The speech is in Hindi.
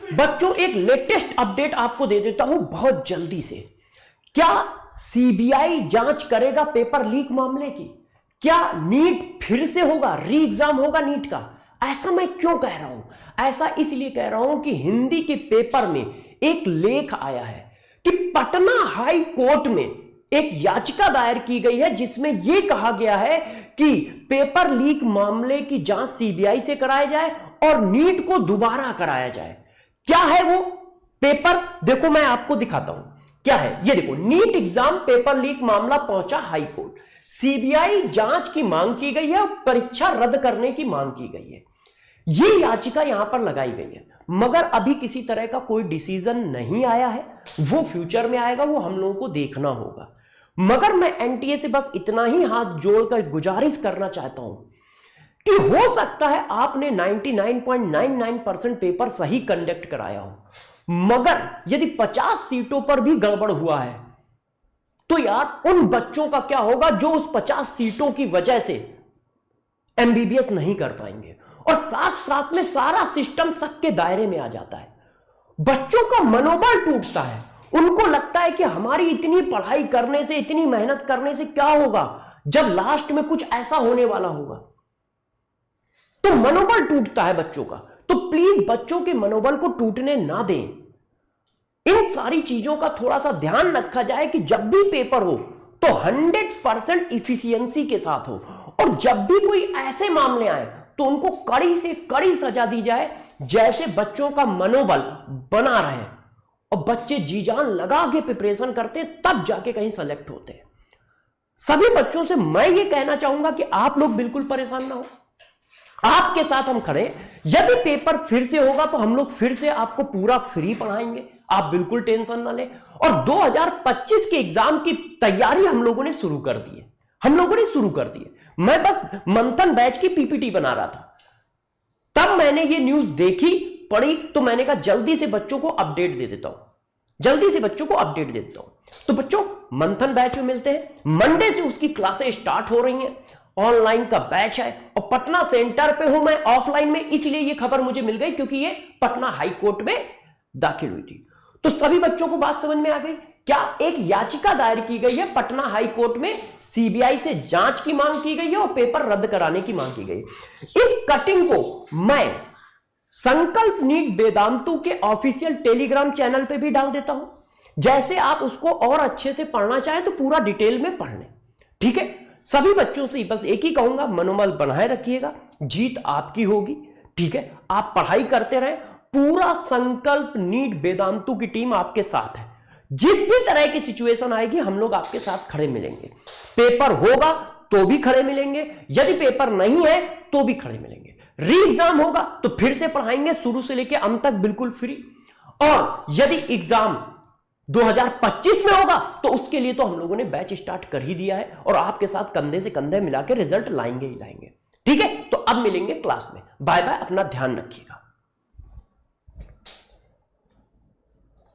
बच्चों एक लेटेस्ट अपडेट आपको दे देता हूं बहुत जल्दी से। क्या सीबीआई जांच करेगा पेपर लीक मामले की? क्या नीट फिर से होगा, री एग्जाम होगा नीट का? ऐसा मैं क्यों कह रहा हूं? ऐसा इसलिए कह रहा हूं कि हिंदी के पेपर में एक लेख आया है कि पटना हाई कोर्ट में एक याचिका दायर की गई है जिसमें यह कहा गया है कि पेपर लीक मामले की जांच सीबीआई से कराया जाए और नीट को दोबारा कराया जाए। क्या है वो पेपर? देखो मैं आपको दिखाता हूं क्या है। ये देखो, नीट एग्जाम पेपर लीक मामला पहुंचा हाई कोर्ट, सीबीआई जांच की मांग की गई है और परीक्षा रद्द करने की मांग की गई है। ये याचिका यहां पर लगाई गई है, मगर अभी किसी तरह का कोई डिसीजन नहीं आया है। वो फ्यूचर में आएगा, वो हम लोगों को देखना होगा। मगर मैं एनटीए से बस इतना ही हाथ जोड़कर गुजारिश करना चाहता हूं कि हो सकता है आपने 99.99% पेपर सही कंडक्ट कराया हो, मगर यदि 50 सीटों पर भी गड़बड़ हुआ है तो यार उन बच्चों का क्या होगा जो उस 50 सीटों की वजह से एमबीबीएस नहीं कर पाएंगे, और साथ साथ में सारा सिस्टम शक के दायरे में आ जाता है। बच्चों का मनोबल टूटता है, उनको लगता है कि हमारी इतनी पढ़ाई करने से, इतनी मेहनत करने से क्या होगा जब लास्ट में कुछ ऐसा होने वाला होगा। तो मनोबल टूटता है बच्चों का। तो प्लीज बच्चों के मनोबल को टूटने ना दें। इन सारी चीजों का थोड़ा सा ध्यान रखा जाए कि जब भी पेपर हो तो 100% इफिशियंसी के साथ हो, और जब भी कोई ऐसे मामले आए तो उनको कड़ी से कड़ी सजा दी जाए, जैसे बच्चों का मनोबल बना रहे और बच्चे जी जान लगा के प्रिपरेशन करते तब जाके कहीं सेलेक्ट होते हैं। सभी बच्चों से मैं ये कहना चाहूंगा कि आप लोग बिल्कुल परेशान ना हो, आपके साथ हम खड़े। यदि पेपर फिर से होगा तो हम लोग फिर से आपको पूरा फ्री पढ़ाएंगे, आप बिल्कुल टेंशन ना लें। और 2025 के एग्जाम की तैयारी हम लोगों ने शुरू कर दी है, मैं बस मंथन बैच की पीपीटी बना रहा था, तब मैंने ये न्यूज देखी, पढ़ी, तो मैंने कहा जल्दी से बच्चों को अपडेट दे देता हूं, तो बच्चों मंथन बैच में मिलते हैं। मंडे से उसकी क्लासें स्टार्ट हो रही हैं, ऑनलाइन का बैच है, और पटना सेंटर पे हूं मैं ऑफलाइन में, इसलिए ये खबर मुझे मिल गई क्योंकि ये पटना हाई कोर्ट में दाखिल हुई थी। तो सभी बच्चों को बात समझ में आ गई। क्या एक याचिका दायर की गई है पटना हाई कोर्ट में, सीबीआई से जांच की मांग की गई है और पेपर रद्द कराने की मांग की गई। इस कटिंग को मैं संकल्प नीट वेदांतु के ऑफिशियल टेलीग्राम चैनल पे भी डाल देता हूं, जैसे आप उसको और अच्छे से पढ़ना चाहें तो पूरा डिटेल में पढ़ लें। ठीक है, सभी बच्चों से बस एक ही कहूंगा, मनोबल बनाए रखिएगा, जीत आपकी होगी। ठीक है, आप पढ़ाई करते रहें, पूरा संकल्प नीट वेदांतु की टीम आपके साथ है। जिस भी तरह की सिचुएशन आएगी हम लोग आपके साथ खड़े मिलेंगे। पेपर होगा तो भी खड़े मिलेंगे, यदि पेपर नहीं है तो भी खड़े मिलेंगे। री एग्जाम होगा तो फिर से पढ़ाएंगे शुरू से लेकर अंत तक बिल्कुल फ्री। और यदि एग्जाम 2025 में होगा तो उसके लिए तो हम लोगों ने बैच स्टार्ट कर ही दिया है, और आपके साथ कंधे से कंधे मिलाकर रिजल्ट लाएंगे ही लाएंगे। ठीक है, तो अब मिलेंगे क्लास में। बाय बाय, अपना ध्यान रखिएगा।